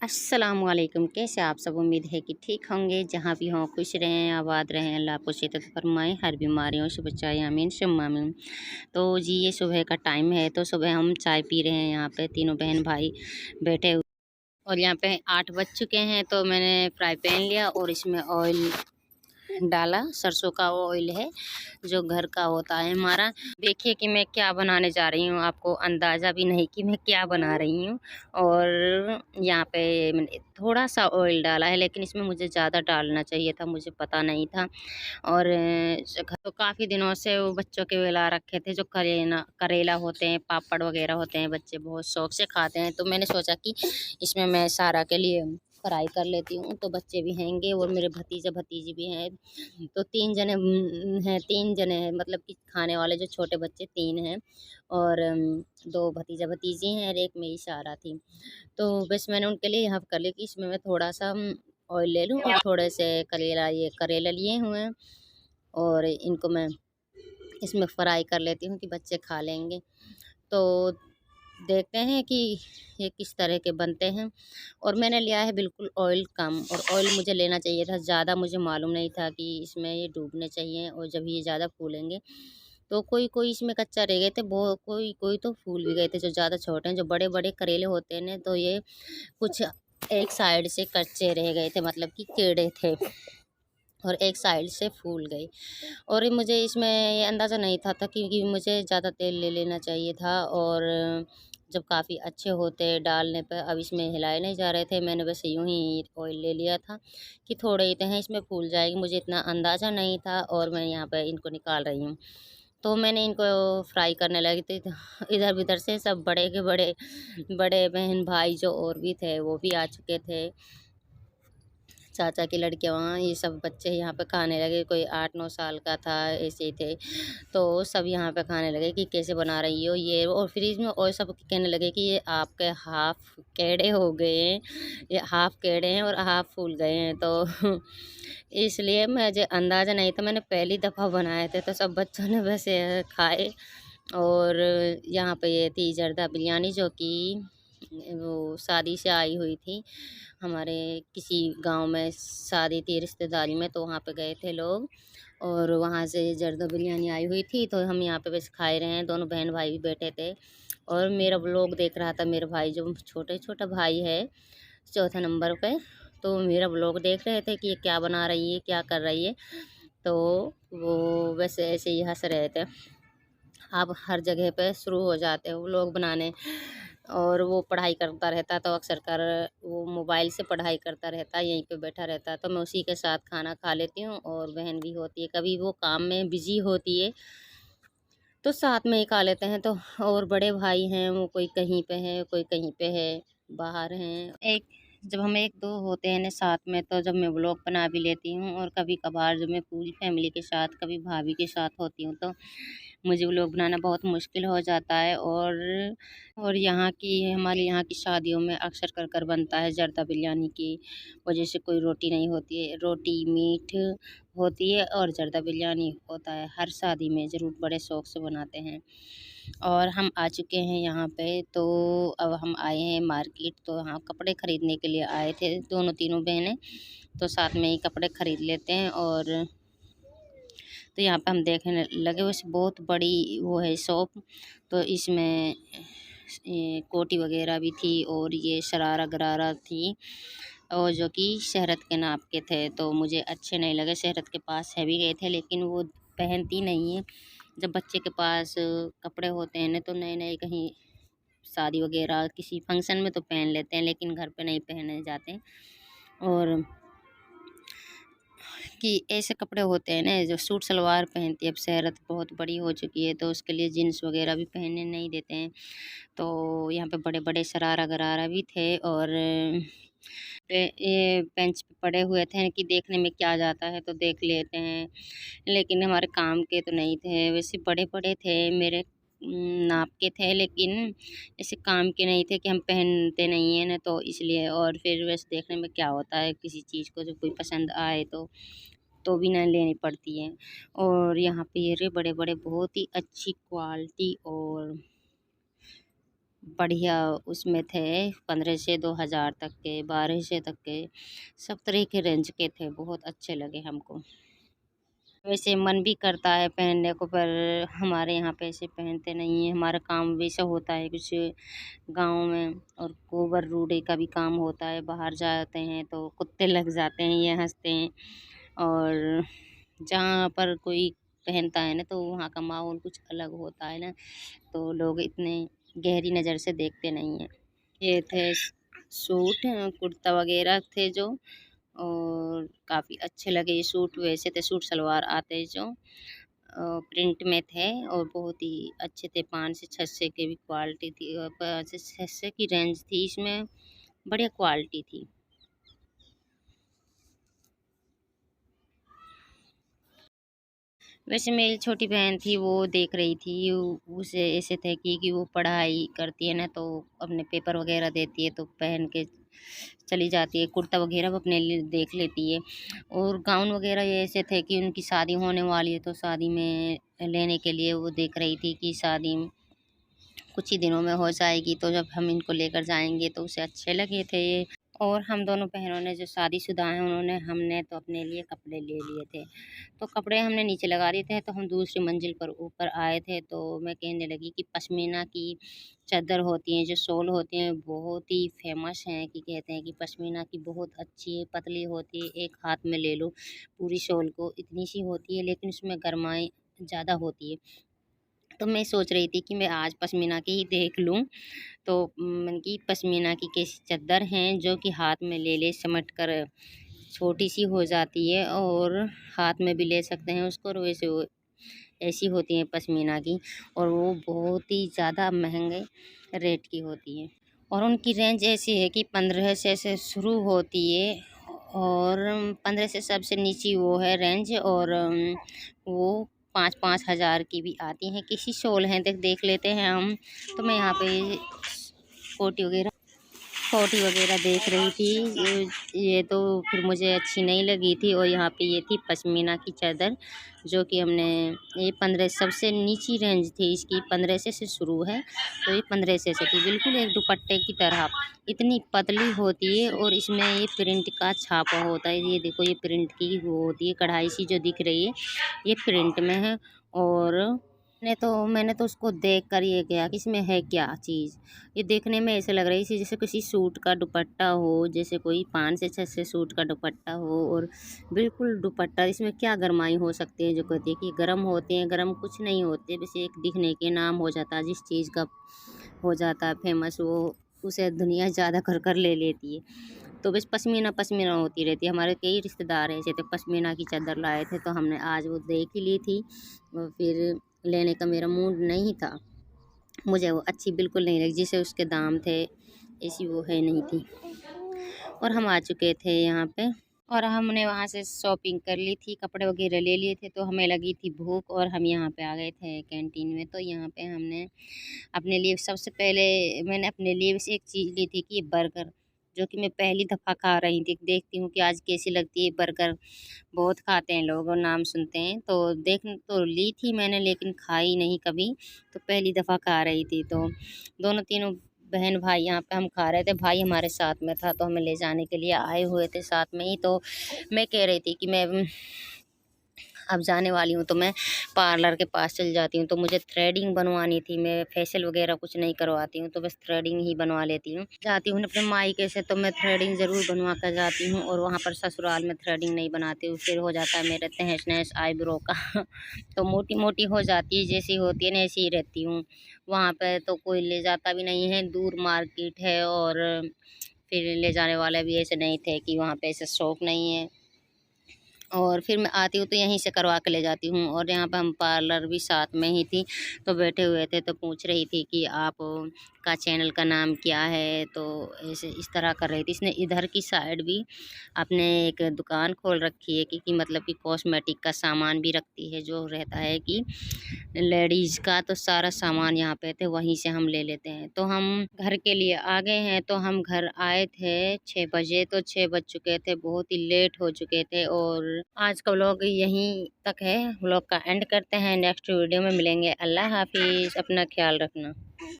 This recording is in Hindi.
अस्सलामुअलैकुम। कैसे आप सब? उम्मीद है कि ठीक होंगे। जहाँ भी हों खुश रहें, आबाद रहें। अल्लाह आपको सेहत फरमाए, हर बीमारियों से बचाए। आमीन सुम्मा आमीन। तो जी ये सुबह का टाइम है, तो सुबह हम चाय पी रहे हैं। यहाँ पे तीनों बहन भाई बैठे हुए और यहाँ पे 8 बज चुके हैं। तो मैंने फ्राई पैन लिया और इसमें ऑयल डाला। सरसों का ऑयल है जो घर का होता है हमारा। देखिए कि मैं क्या बनाने जा रही हूँ, आपको अंदाज़ा भी नहीं कि मैं क्या बना रही हूँ। और यहाँ पे मैंने थोड़ा सा ऑयल डाला है, लेकिन इसमें मुझे ज़्यादा डालना चाहिए था, मुझे पता नहीं था। और तो काफ़ी दिनों से वो बच्चों के ला रखे थे, जो करेला होते हैं, पापड़ वगैरह होते हैं, बच्चे बहुत शौक से खाते हैं। तो मैंने सोचा कि इसमें मैं सारा के लिए फ्राई कर लेती हूँ, तो बच्चे भी हैंगे और मेरे भतीजा भतीजी भी हैं। तो 3 जने हैं, 3 जने हैं, मतलब कि खाने वाले जो छोटे बच्चे 3 हैं और 2 भतीजा भतीजी हैं और 1 मेरी सारा थी। तो बस मैंने उनके लिए यहाँ कर लिया कि इसमें मैं थोड़ा-सा ऑयल ले लूँ और थोड़े से करेला लिए हुए हैं और इनको मैं इसमें फ्राई कर लेती हूँ कि बच्चे खा लेंगे। तो देखते हैं कि ये किस तरह के बनते हैं। और मैंने लिया है बिल्कुल ऑयल कम, और ऑयल मुझे लेना चाहिए था ज़्यादा, मुझे मालूम नहीं था कि इसमें ये डूबने चाहिए और जब ये ज़्यादा फूलेंगे। तो कोई-कोई इसमें कच्चा रह गए थे, बो कोई-कोई तो फूल भी गए थे जो ज़्यादा छोटे हैं। जो बड़े-बड़े करेले होते हैं ना, तो ये कुछ एक साइड से कच्चे रह गए थे, मतलब कि टेढ़े थे और एक साइड से फूल गए। और ये मुझे इसमें ये अंदाज़ा नहीं था क्योंकि मुझे ज़्यादा तेल ले लेना चाहिए था। और जब काफ़ी अच्छे होते डालने पे, अब इसमें हिलाए नहीं जा रहे थे, मैंने बस यूँ ही ऑयल ले लिया था कि थोड़े ही तो हैं, इसमें फूल जाएगी, मुझे इतना अंदाज़ा नहीं था। और मैं यहाँ पे इनको निकाल रही हूँ। तो मैंने इनको फ्राई करने लगी थी, तो इधर-उधर से सब बड़े के बड़े, बड़े बहन-भाई जो और भी थे वो भी आ चुके थे। चाचा की लड़कियाँ वहाँ, ये सब बच्चे यहाँ पे खाने लगे, कोई 8-9 साल का था, ऐसे ही थे। तो सब यहाँ पे खाने लगे कि कैसे बना रही हो ये, और फ्रिज में और सब कहने लगे कि ये आपके हाफ केड़े हो गए हैं, ये हाफ केड़े हैं और हाफ फूल गए हैं। तो इसलिए मुझे अंदाज़ा नहीं था, मैंने पहली दफ़ा बनाए थे, तो सब बच्चों ने वैसे खाए। और यहाँ पे ये थी जर्दा बिरयानी, जो कि वो शादी से आई हुई थी। हमारे किसी गांव में शादी थी रिश्तेदारी में, तो वहाँ पे गए थे लोग और वहाँ से जर्दा बिरयानी आई हुई थी। तो हम यहाँ पे बस खाए रहे हैं, दोनों बहन भाई भी बैठे थे और मेरा व्लॉग देख रहा था मेरा भाई, जो छोटा भाई है चौथे नंबर पे। तो मेरा व्लॉग देख रहे थे कि ये क्या बना रही है, क्या कर रही है। तो वो वैसे ऐसे ही हंस रहे थे। आप हर जगह पे शुरू हो जाते हो व्लॉग बनाने। और वो पढ़ाई करता रहता, तो अक्सर कर वो मोबाइल से पढ़ाई करता रहता, यहीं पे बैठा रहता, तो मैं उसी के साथ खाना खा लेती हूँ। और बहन भी होती है, कभी वो काम में बिज़ी होती है तो साथ में ही खा लेते हैं। तो और बड़े भाई हैं, वो कोई कहीं पे है, कोई कहीं पे है, बाहर हैं। एक जब हम 1-2 होते हैं ना साथ में, तो जब मैं व्लॉग बना भी लेती हूँ। और कभी-कभार जब मैं पूरी फैमिली के साथ, कभी भाभी के साथ होती हूँ, तो मुझे व्लॉग बनाना बहुत मुश्किल हो जाता है। और यहाँ की, हमारे यहाँ की शादियों में अक्सर कर बनता है जर्दा बिरयानी की वजह से कोई रोटी नहीं होती है, रोटी मीट होती है और जर्दा बिरयानी होता है, हर शादी में ज़रूर बड़े शौक से बनाते हैं। और हम आ चुके हैं यहाँ पे, तो अब हम आए हैं मार्केट, तो यहाँ कपड़े ख़रीदने के लिए आए थे दोनों तीनों बहनें, तो साथ में ही कपड़े ख़रीद लेते हैं। और तो यहाँ पे हम देखने लगे, वैसे बहुत बड़ी वो है शॉप। तो इसमें कोटी वगैरह भी थी और ये शरारा गरारा थी, और जो कि शहरत के नाप के थे, तो मुझे अच्छे नहीं लगे। शहरत के पास है भी गए थे, लेकिन वो पहनती नहीं है। जब बच्चे के पास कपड़े होते हैं ना, तो नए नए कहीं शादी वगैरह किसी फंक्शन में तो पहन लेते हैं, लेकिन घर पे नहीं पहने जाते हैं। और कि ऐसे कपड़े होते हैं ना जो सूट सलवार पहनती है, अब शहरत बहुत बड़ी हो चुकी है, तो उसके लिए जीन्स वगैरह भी पहनने नहीं देते हैं। तो यहाँ पे बड़े बड़े शरारा गरारा भी थे। और ये बेंच पे पड़े हुए थे कि देखने में क्या जाता है, तो देख लेते हैं, लेकिन हमारे काम के तो नहीं थे। वैसे बड़े बड़े थे, मेरे नाप के थे, लेकिन ऐसे काम के नहीं थे कि हम पहनते नहीं हैं ना, तो इसलिए। और फिर वैसे देखने में क्या होता है, किसी चीज़ को जब कोई पसंद आए तो भी ना लेनी पड़ती है। और यहाँ पे ये रहे बड़े-बड़े, बहुत ही अच्छी क्वालिटी और बढ़िया उसमें थे, 15 से 2000 तक के, 12 से तक के, सब तरह के रेंज के थे, बहुत अच्छे लगे हमको। वैसे मन भी करता है पहनने को, पर हमारे यहाँ पे ऐसे पहनते नहीं हैं, हमारा काम वैसा होता है कुछ गाँव में, और गोबर रूड़े का भी काम होता है, बाहर जाते हैं तो कुत्ते लग जाते हैं, ये हँसते हैं। और जहाँ पर कोई पहनता है ना तो वहाँ का माहौल कुछ अलग होता है ना, तो लोग इतने गहरी नज़र से देखते नहीं हैं। ये थे सूट, कुर्ता वगैरह थे जो, और काफ़ी अच्छे लगे ये सूट। वैसे थे सूट सलवार आते जो प्रिंट में थे, और बहुत ही अच्छे थे। 5 से 600 की भी क्वालिटी थी, 5 से 600 की रेंज थी इसमें, बढ़िया क्वालिटी थी। वैसे मेरी छोटी बहन थी, वो देख रही थी, उसे ऐसे थे कि वो पढ़ाई करती है ना, तो अपने पेपर वगैरह देती है तो पहन के चली जाती है, कुर्ता वगैरह वो अपने लिए देख लेती है। और गाउन वगैरह ये ऐसे थे कि उनकी शादी होने वाली है, तो शादी में लेने के लिए वो देख रही थी कि शादी कुछ ही दिनों में हो जाएगी, तो जब हम इनको लेकर जाएंगे तो उसे अच्छे लगे थे ये। और हम दोनों बहनों ने जो शादीशुदा हैं उन्होंने हमने तो अपने लिए कपड़े ले लिए थे, तो कपड़े हमने नीचे लगा दिए थे। तो हम दूसरी मंजिल पर ऊपर आए थे, तो मैं कहने लगी कि पश्मीना की चादर होती हैं, जो शॉल होती हैं, बहुत ही फेमस हैं, कि कहते हैं कि पश्मीना की बहुत अच्छी है, पतली होती है, एक हाथ में ले लो पूरी शॉल को, इतनी सी होती है, लेकिन उसमें गरमाई ज़्यादा होती है। तो मैं सोच रही थी कि मैं आज पश्मीना की ही देख लूँ, तो मैंने की पश्मीना की कैसी चादर हैं जो कि हाथ में ले ले समट कर छोटी सी हो जाती है, और हाथ में भी ले सकते हैं उसको, और वैसे वो ऐसी होती हैं पश्मीना की, और वो बहुत ही ज़्यादा महंगे रेट की होती है। और उनकी रेंज ऐसी है कि 15 से शुरू होती है, और 15 से सबसे नीची वो है रेंज, और वो 5-5 हज़ार की भी आती हैं। किसी शॉल हैं, देख लेते हैं हम। तो मैं यहाँ पे कोटी वगैरह फोटी वगैरह देख रही थी, ये तो फिर मुझे अच्छी नहीं लगी थी। और यहाँ पे ये थी पश्मीना की चादर, जो कि हमने, ये 15 सबसे नीची रेंज थी इसकी, 15 से शुरू है, तो ये 15 से थी, बिल्कुल एक दुपट्टे की तरह, इतनी पतली होती है। और इसमें ये प्रिंट का छापा होता है, ये देखो, ये प्रिंट की वो होती है, कढ़ाई सी जो दिख रही है ये प्रिंट में है। और मैंने तो उसको देख कर ये किया कि इसमें है क्या चीज़। ये देखने में ऐसे लग रही थी जैसे किसी सूट का दुपट्टा हो, जैसे कोई 5 से 6 सूट का दुपट्टा हो, और बिल्कुल दुपट्टा, इसमें क्या गरमाई हो सकती है। जो कहती है कि गर्म होते हैं, गर्म कुछ नहीं होते, बस एक दिखने के नाम हो जाता है, जिस चीज़ का हो जाता है फेमस, वो उसे दुनिया ज़्यादा कर कर ले लेती है। तो बस पश्मीना पश्मीना होती रहती है। हमारे कई रिश्तेदार ऐसे थे, पश्मीना की चादर लाए थे, तो हमने आज वो देख ही ली थी, और फिर लेने का मेरा मूड नहीं था, मुझे वो अच्छी बिल्कुल नहीं लगी, जैसे उसके दाम थे ऐसी वो है नहीं थी। और हम आ चुके थे यहाँ पे, और हमने वहाँ से शॉपिंग कर ली थी, कपड़े वगैरह ले लिए थे, तो हमें लगी थी भूख, और हम यहाँ पे आ गए थे कैंटीन में। तो यहाँ पे हमने अपने लिए, सबसे पहले मैंने अपने लिए बस एक चीज़ ली थी कि बर्गर, जो कि मैं पहली दफ़ा खा रही थी। देखती हूँ कि आज कैसी लगती है बर्गर, बहुत खाते हैं लोग और नाम सुनते हैं, तो देख तो ली थी मैंने, लेकिन खाई नहीं कभी, तो पहली दफ़ा खा रही थी। तो दोनों तीनों बहन भाई यहाँ पे हम खा रहे थे, भाई हमारे साथ में था, तो हमें ले जाने के लिए आए हुए थे साथ में ही। तो मैं कह रही थी कि मैं अब जाने वाली हूँ, तो मैं पार्लर के पास चल जाती हूँ, तो मुझे थ्रेडिंग बनवानी थी। मैं फेशियल वगैरह कुछ नहीं करवाती हूँ, तो बस थ्रेडिंग ही बनवा लेती हूँ। जाती हूँ अपने मायके से, तो मैं थ्रेडिंग ज़रूर बनवा कर जाती हूँ, और वहाँ पर ससुराल में थ्रेडिंग नहीं बनाती हूँ, फिर हो जाता है मेरे तहस नहस आईब्रो का तो मोटी मोटी हो जाती है, जैसी होती है ना ऐसी ही रहती हूँ। वहाँ पर तो कोई ले जाता भी नहीं है, दूर मार्केट है, और फिर ले जाने वाले भी ऐसे नहीं थे कि वहाँ पे ऐसे शौक नहीं है। और फिर मैं आती हूँ तो यहीं से करवा के ले जाती हूँ। और यहाँ पे हम पार्लर भी साथ में ही थी, तो बैठे हुए थे, तो पूछ रही थी कि आप का चैनल का नाम क्या है, तो ऐसे इस तरह कर रही थी। इसने इधर की साइड भी अपने एक दुकान खोल रखी है, कि मतलब कि कॉस्मेटिक का सामान भी रखती है, जो रहता है कि लेडीज़ का, तो सारा सामान यहाँ पे थे, वहीं से हम ले लेते हैं। तो हम घर के लिए आ गए हैं, तो हम घर आए थे 6 बजे, तो 6 बज चुके थे, बहुत ही लेट हो चुके थे। और आज का व्लॉग यहीं तक है, व्लॉग का एंड करते हैं, नेक्स्ट वीडियो में मिलेंगे। अल्लाह हाफिज़, अपना ख्याल रखना।